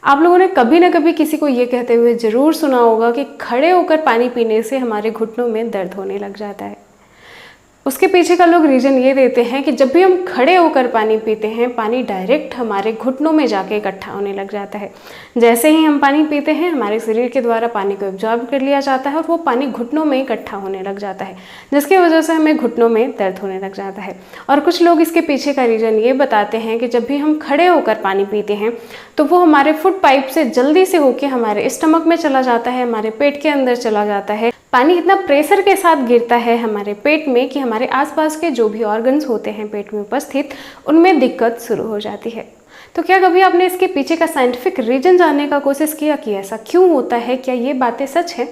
आप लोगों ने कभी ना कभी किसी को ये कहते हुए ज़रूर सुना होगा कि खड़े होकर पानी पीने से हमारे घुटनों में दर्द होने लग जाता है। उसके पीछे का लोग रीज़न ये देते हैं कि जब भी हम खड़े होकर पानी पीते हैं, पानी डायरेक्ट हमारे घुटनों में जाके इकट्ठा होने लग जाता है। जैसे ही हम पानी पीते हैं, हमारे शरीर के द्वारा पानी को एब्जॉर्ब कर लिया जाता है और वो पानी घुटनों में इकट्ठा होने लग जाता है, जिसकी वजह से हमें घुटनों में दर्द होने लग जाता है। और कुछ लोग इसके पीछे का रीज़न ये बताते हैं कि जब भी हम खड़े होकर पानी पीते हैं तो वो हमारे फूड पाइप से जल्दी से होके हमारे स्टमक में चला जाता है, हमारे पेट के अंदर चला जाता है। पानी इतना प्रेशर के साथ गिरता है हमारे पेट में कि हमारे आसपास के जो भी ऑर्गन्स होते हैं पेट में उपस्थित, उनमें दिक्कत शुरू हो जाती है। तो क्या कभी आपने इसके पीछे का साइंटिफिक रीजन जानने का कोशिश किया कि ऐसा क्यों होता है, क्या ये बातें सच हैं?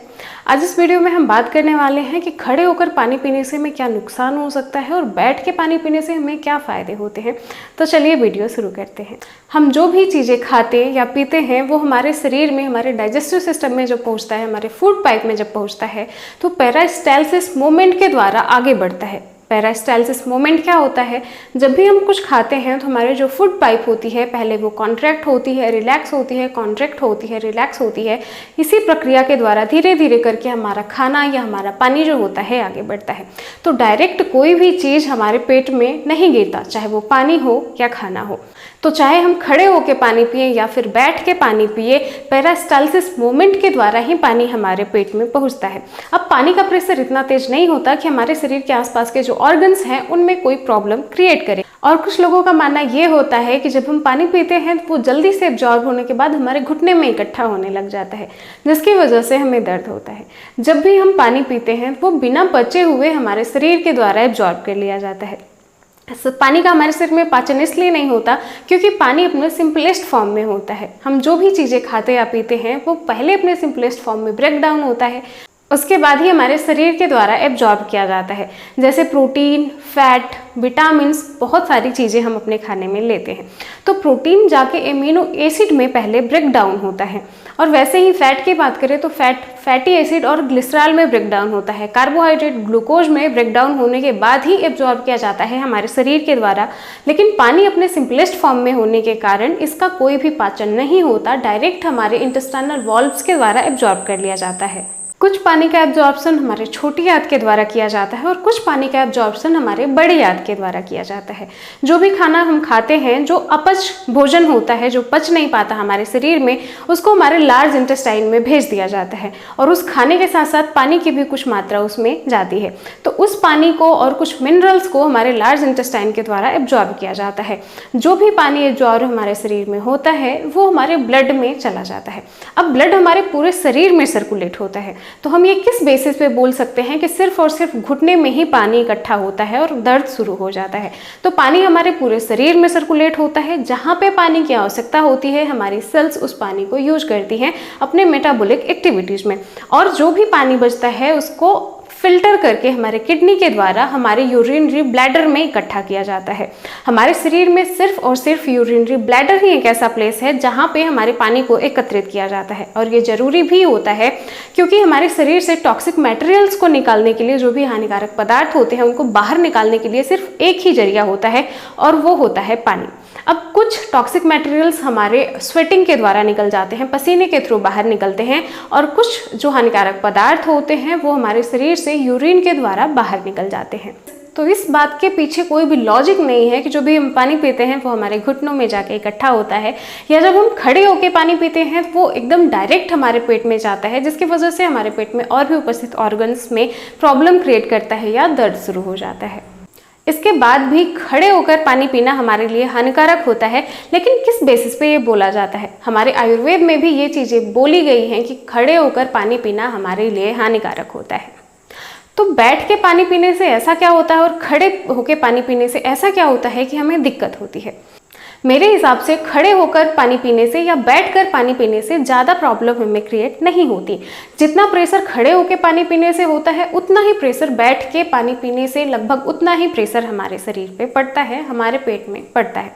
आज इस वीडियो में हम बात करने वाले हैं कि खड़े होकर पानी पीने से हमें क्या नुकसान हो सकता है और बैठ के पानी पीने से हमें क्या फ़ायदे होते हैं। तो चलिए वीडियो शुरू करते हैं। हम जो भी चीज़ें खाते या पीते हैं वो हमारे शरीर में, हमारे डाइजेस्टिव सिस्टम में जब पहुँचता है, हमारे फूड पाइप में जब पहुँचता है तो पेरिस्टालसिस मूवमेंट के द्वारा आगे बढ़ता है। पेरिस्टालसिस मूवमेंट क्या होता है? जब भी हम कुछ खाते हैं तो हमारे जो फूड पाइप होती है, पहले वो कॉन्ट्रैक्ट होती है, रिलैक्स होती है, कॉन्ट्रैक्ट होती है, रिलैक्स होती है। इसी प्रक्रिया के द्वारा धीरे धीरे करके हमारा खाना या हमारा पानी जो होता है आगे बढ़ता है। तो डायरेक्ट कोई भी चीज़ हमारे पेट में नहीं गिरता, चाहे वो पानी हो या खाना हो। तो चाहे हम खड़े होकर पानी पिए या फिर बैठ के पानी पिए, पेरिस्टालसिस मूवमेंट के द्वारा ही पानी हमारे पेट में पहुंचता है। अब पानी का प्रेशर इतना तेज नहीं होता कि हमारे शरीर के आसपास के जो ऑर्गन्स हैं उनमें कोई प्रॉब्लम क्रिएट करे। और कुछ लोगों का मानना ये होता है कि जब हम पानी पीते हैं तो वो जल्दी से एब्जॉर्ब होने के बाद हमारे घुटने में इकट्ठा होने लग जाता है, जिसकी वजह से हमें दर्द होता है। जब भी हम पानी पीते हैं वो बिना पचे हुए हमारे शरीर के द्वारा एब्जॉर्ब कर लिया जाता है। पानी का हमारे शरीर में पाचन इसलिए नहीं होता क्योंकि पानी अपने सिंपलेस्ट फॉर्म में होता है। हम जो भी चीज़ें खाते या पीते हैं वो पहले अपने सिंपलेस्ट फॉर्म में ब्रेक डाउन होता है, उसके बाद ही हमारे शरीर के द्वारा एब्जॉर्ब किया जाता है। जैसे प्रोटीन, फैट, विटामिन्स, बहुत सारी चीज़ें हम अपने खाने में लेते हैं। तो प्रोटीन जाके एमिनो एसिड में पहले ब्रेक डाउन होता है, और वैसे ही फैट की बात करें तो फैटी एसिड और ग्लिसरॉल में ब्रेक डाउन होता है। कार्बोहाइड्रेट, ग्लूकोज में ब्रेक डाउन होने के बाद ही एब्जॉर्ब किया जाता है हमारे शरीर के द्वारा। लेकिन पानी अपने सिंपलेस्ट फॉर्म में होने के कारण इसका कोई भी पाचन नहीं होता, डायरेक्ट हमारे इंटेस्टाइनल वॉल्व्स के द्वारा एब्जॉर्ब कर लिया जाता है। कुछ पानी का एब्जॉर्प्शन हमारे छोटी आंत के द्वारा किया जाता है और कुछ पानी का एब्जॉर्प्शन हमारे बड़ी आंत के द्वारा किया जाता है। जो भी खाना हम खाते हैं, जो अपच भोजन होता है, जो पच नहीं पाता हमारे शरीर में, उसको हमारे लार्ज इंटेस्टाइन में भेज दिया जाता है और उस खाने के साथ साथ पानी की भी कुछ मात्रा उसमें जाती है। तो उस पानी को और कुछ मिनरल्स को हमारे लार्ज इंटेस्टाइन के द्वारा एब्जॉर्ब किया जाता है। जो भी पानी एब्जॉर्ब हमारे शरीर में होता है वो हमारे ब्लड में चला जाता है। अब ब्लड हमारे पूरे शरीर में सर्कुलेट होता है। तो हम ये किस बेसिस पे बोल सकते हैं कि सिर्फ और सिर्फ घुटने में ही पानी इकट्ठा होता है और दर्द शुरू हो जाता है? तो पानी हमारे पूरे शरीर में सर्कुलेट होता है। जहाँ पे पानी की आवश्यकता होती है, हमारी सेल्स उस पानी को यूज करती हैं अपने मेटाबॉलिक एक्टिविटीज़ में, और जो भी पानी बचता है उसको फिल्टर करके हमारे किडनी के द्वारा हमारे यूरिनरी ब्लैडर में इकट्ठा किया जाता है। हमारे शरीर में सिर्फ और सिर्फ यूरिनरी ब्लैडर ही एक ऐसा प्लेस है जहाँ पे हमारे पानी को एकत्रित किया जाता है, और ये जरूरी भी होता है क्योंकि हमारे शरीर से टॉक्सिक मटेरियल्स को निकालने के लिए, जो भी हानिकारक पदार्थ होते हैं उनको बाहर निकालने के लिए सिर्फ एक ही जरिया होता है और वो होता है पानी। अब कुछ टॉक्सिक मटेरियल्स हमारे स्वेटिंग के द्वारा निकल जाते हैं, पसीने के थ्रू बाहर निकलते हैं, और कुछ जो हानिकारक पदार्थ होते हैं वो हमारे शरीर से यूरिन के द्वारा बाहर निकल जाते हैं। तो इस बात के पीछे कोई भी लॉजिक नहीं है कि जो भी हम पानी पीते हैं वो हमारे घुटनों में जाके इकट्ठा होता है, या जब हम खड़े होकर पानी पीते हैं वो एकदम डायरेक्ट हमारे पेट में जाता है, जिसकी वजह से हमारे पेट में और भी उपस्थित ऑर्गन्स में प्रॉब्लम क्रिएट करता है या दर्द शुरू हो जाता है। इसके बाद भी खड़े होकर पानी पीना हमारे लिए हानिकारक होता है, लेकिन किस बेसिस पे ये बोला जाता है? हमारे आयुर्वेद में भी ये चीज़ें बोली गई हैं कि खड़े होकर पानी पीना हमारे लिए हानिकारक होता है। तो बैठ के पानी पीने से ऐसा क्या होता है और खड़े होकर पानी पीने से ऐसा क्या होता है कि हमें दिक्कत होती है? मेरे हिसाब से खड़े होकर पानी पीने से या बैठकर पानी पीने से ज़्यादा प्रॉब्लम हमें क्रिएट नहीं होती। जितना प्रेशर खड़े होकर पानी पीने से होता है उतना ही प्रेशर बैठ के पानी पीने से, लगभग उतना ही प्रेशर हमारे शरीर पे पड़ता है, हमारे पेट में पड़ता है।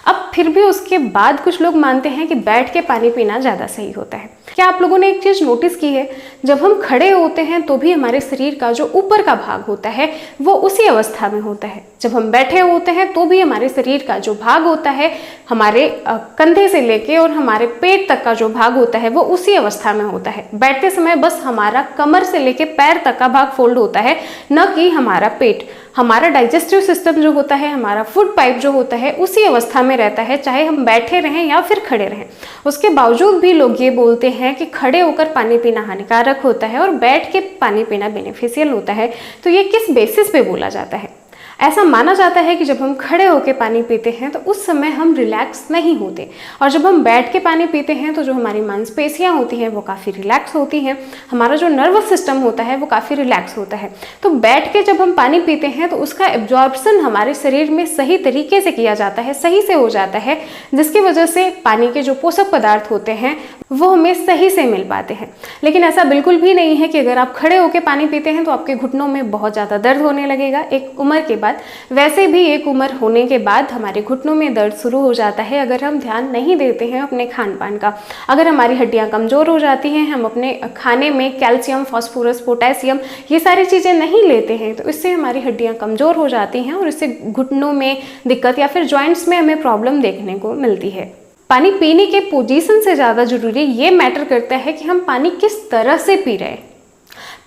अब फिर भी उसके बाद कुछ लोग मानते हैं कि बैठ के पानी पीना ज़्यादा सही होता है। क्या आप लोगों ने एक चीज़ नोटिस की है, जब हम खड़े होते हैं तो भी हमारे शरीर का जो ऊपर का भाग होता है वो उसी अवस्था में होता है। जब हम बैठे होते हैं तो भी हमारे शरीर का जो भाग होता है, हमारे कंधे से लेके और हमारे पेट तक का जो भाग होता है वो उसी अवस्था में होता है। बैठते समय बस हमारा कमर से लेके पैर तक का भाग फोल्ड होता है, न कि हमारा पेट। हमारा डाइजेस्टिव सिस्टम जो होता है, हमारा फूड पाइप जो होता है, उसी अवस्था में रहता है, चाहे हम बैठे रहें या फिर खड़े रहें। उसके बावजूद भी लोग ये बोलते हैं कि खड़े होकर पानी पीना हानिकारक होता है और बैठ के पानी पीना बेनिफिशियल होता है। तो ये किस बेसिस पे बोला जाता है? ऐसा माना जाता है कि जब हम खड़े होकर पानी पीते हैं तो उस समय हम रिलैक्स नहीं होते, और जब हम बैठ के पानी पीते हैं तो जो हमारी मांसपेशियां होती हैं वो काफ़ी रिलैक्स होती हैं, हमारा जो नर्वस सिस्टम होता है वो काफ़ी रिलैक्स होता है। तो बैठ के जब हम पानी पीते हैं तो उसका एब्जॉर्प्शन हमारे शरीर में सही तरीके से किया जाता है, सही से हो जाता है, जिसकी वजह से पानी के जो पोषक पदार्थ होते हैं वो हमें सही से मिल पाते हैं। लेकिन ऐसा बिल्कुल भी नहीं है कि अगर आप खड़े होकर पानी पीते हैं तो आपके घुटनों में बहुत ज़्यादा दर्द होने लगेगा एक उम्र के बाद। वैसे भी एक उम्र होने के बाद हमारे घुटनों में दर्द शुरू हो जाता है अगर हम ध्यान नहीं देते हैं अपने खान पान का। अगर हमारी हड्डियां कमज़ोर हो जाती हैं, हम अपने खाने में कैल्शियम, फास्फोरस, पोटेशियम ये सारी चीज़ें नहीं लेते हैं, तो इससे हमारी हड्डियां कमज़ोर हो जाती हैं और इससे घुटनों में दिक्कत या फिर जॉइंट्स में हमें प्रॉब्लम देखने को मिलती है। पानी पीने के पोजीशन से ज़्यादा ज़रूरी ये मैटर करता है कि हम पानी किस तरह से पी रहे हैं।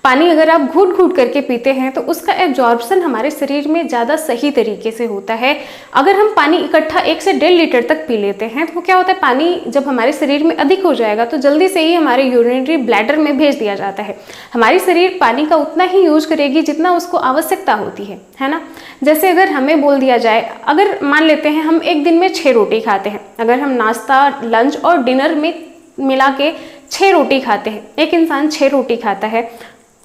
पानी अगर आप घूट घूट करके पीते हैं तो उसका एब्जॉर्प्शन हमारे शरीर में ज़्यादा सही तरीके से होता है। अगर हम पानी इकट्ठा 1 से 1.5 लीटर तक पी लेते हैं तो क्या होता है, पानी जब हमारे शरीर में अधिक हो जाएगा तो जल्दी से ही हमारे यूरिनरी ब्लैडर में भेज दिया जाता है। हमारी शरीर पानी का उतना ही यूज करेगी जितना उसको आवश्यकता होती है ना। जैसे अगर हमें बोल दिया जाए, अगर मान लेते हैं हम एक दिन में 6 रोटी खाते हैं, अगर हम नाश्ता, लंच और डिनर में मिला के 6 रोटी खाते हैं, एक इंसान 6 रोटी खाता है,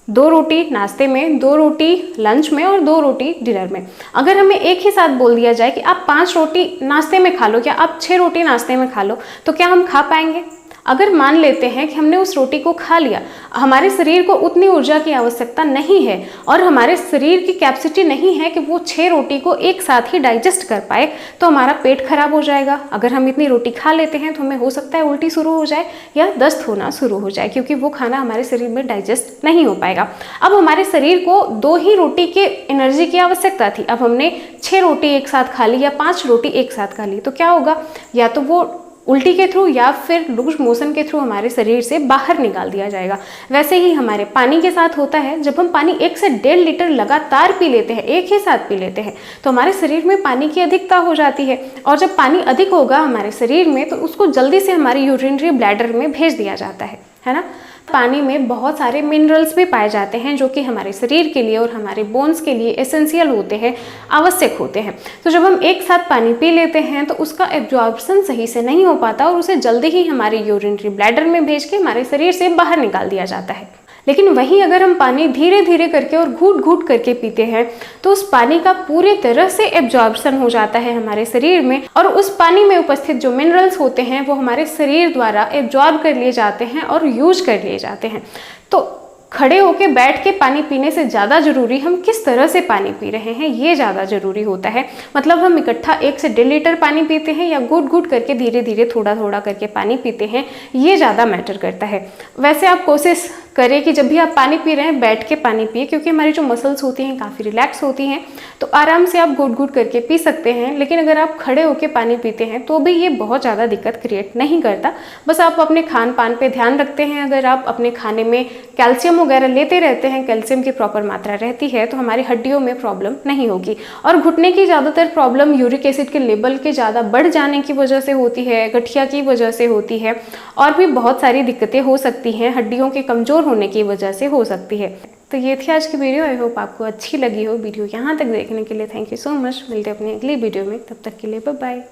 2 रोटी नाश्ते में, 2 रोटी लंच में और 2 रोटी डिनर में। अगर हमें एक ही साथ बोल दिया जाए कि आप 5 रोटी नाश्ते में खा लो या आप 6 रोटी नाश्ते में खा लो, तो क्या हम खा पाएंगे? अगर मान लेते हैं कि हमने उस रोटी को खा लिया, हमारे शरीर को उतनी ऊर्जा की आवश्यकता नहीं है और हमारे शरीर की कैपेसिटी नहीं है कि वो 6 रोटी को एक साथ ही डाइजेस्ट कर पाए, तो हमारा पेट खराब हो जाएगा। अगर हम इतनी रोटी खा लेते हैं तो हमें हो सकता है उल्टी शुरू हो जाए या दस्त होना शुरू हो जाए, क्योंकि वो खाना हमारे शरीर में डाइजेस्ट नहीं हो पाएगा। अब हमारे शरीर को 2 ही रोटी के एनर्जी की आवश्यकता थी, अब हमने 6 रोटी एक साथ खा ली या 5 रोटी एक साथ खा ली, तो क्या होगा, या तो वो उल्टी के थ्रू या फिर लूज मोशन के थ्रू हमारे शरीर से बाहर निकाल दिया जाएगा। वैसे ही हमारे पानी के साथ होता है। जब हम पानी 1 से 1.5 लीटर लगातार पी लेते हैं, एक ही साथ पी लेते हैं, तो हमारे शरीर में पानी की अधिकता हो जाती है, और जब पानी अधिक होगा हमारे शरीर में तो उसको जल्दी से हमारे यूरिनरी ब्लैडर में भेज दिया जाता है ना। पानी में बहुत सारे मिनरल्स भी पाए जाते हैं जो कि हमारे शरीर के लिए और हमारे बोन्स के लिए एसेंशियल होते हैं, आवश्यक होते हैं। तो जब हम एक साथ पानी पी लेते हैं तो उसका एब्जॉर्प्शन सही से नहीं हो पाता और उसे जल्दी ही हमारे यूरिनरी ब्लैडर में भेज के हमारे शरीर से बाहर निकाल दिया जाता है। लेकिन वहीं अगर हम पानी धीरे धीरे करके और घूट घूट करके पीते हैं तो उस पानी का पूरी तरह से एब्जॉर्प्शन हो जाता है हमारे शरीर में, और उस पानी में उपस्थित जो मिनरल्स होते हैं वो हमारे शरीर द्वारा एब्जॉर्ब कर लिए जाते हैं और यूज कर लिए जाते हैं। तो खड़े होके बैठ के पानी पीने से ज़्यादा ज़रूरी हम किस तरह से पानी पी रहे हैं ये ज़्यादा ज़रूरी होता है। मतलब हम इकट्ठा 1 से 1.5 लीटर पानी पीते हैं या घूट घूट करके धीरे धीरे थोड़ा थोड़ा करके पानी पीते हैं, ये ज़्यादा मैटर करता है। वैसे आप कोशिश करें कि जब भी आप पानी पी रहे हैं बैठ के पानी पिए, क्योंकि हमारी जो मसल्स होती हैं काफ़ी रिलैक्स होती हैं, तो आराम से आप घूट घूट करके पी सकते हैं। लेकिन अगर आप खड़े होकर पानी पीते हैं तो भी ये बहुत ज़्यादा दिक्कत क्रिएट नहीं करता। बस आप अपने खान पान पे ध्यान रखते हैं। अगर आप अपने खाने में कैल्शियम वगैरह लेते रहते हैं, कैल्शियम की प्रॉपर मात्रा रहती है, तो हमारी हड्डियों में प्रॉब्लम नहीं होगी। और घुटने की ज़्यादातर प्रॉब्लम यूरिक एसिड के लेवल के ज़्यादा बढ़ जाने की वजह से होती है, गठिया की वजह से होती है, और भी बहुत सारी दिक्कतें हो सकती हैं, हड्डियों के कमज़ोर होने की वजह से हो सकती है। तो ये थी आज की वीडियो। आई होप आपको अच्छी लगी हो। वीडियो यहाँ तक देखने के लिए थैंक यू सो मच। मिलते हैं अपनी अगली वीडियो में, तब तक के लिए बाय बाय।